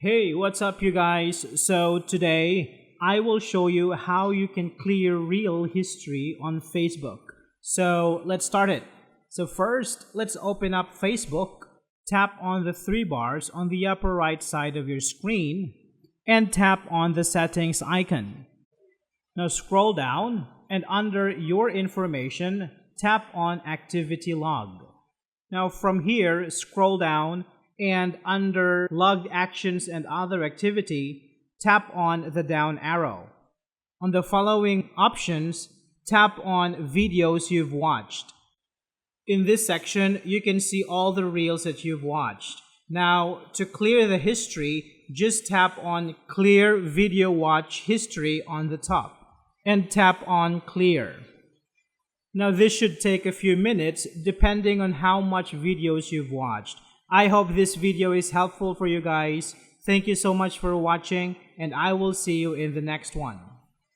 Hey, what's up, you guys? So, today I will show you how you can clear reel history on Facebook. So, let's start it. So, first, let's open up Facebook, tap on the three bars on the upper right side of your screen, and tap on the settings icon. Now, scroll down and under your information, tap on activity log. Now, from here, scroll down and under logged actions and other activity, tap on the down arrow. On the following options, tap on videos you've watched. In this section, you can see all the reels that you've watched. Now, to clear the history, just tap on Clear Video Watch History on the top and tap on Clear. Now, this should take a few minutes depending on how much videos you've watched. I hope this video is helpful for you guys. Thank you so much for watching, and I will see you in the next one.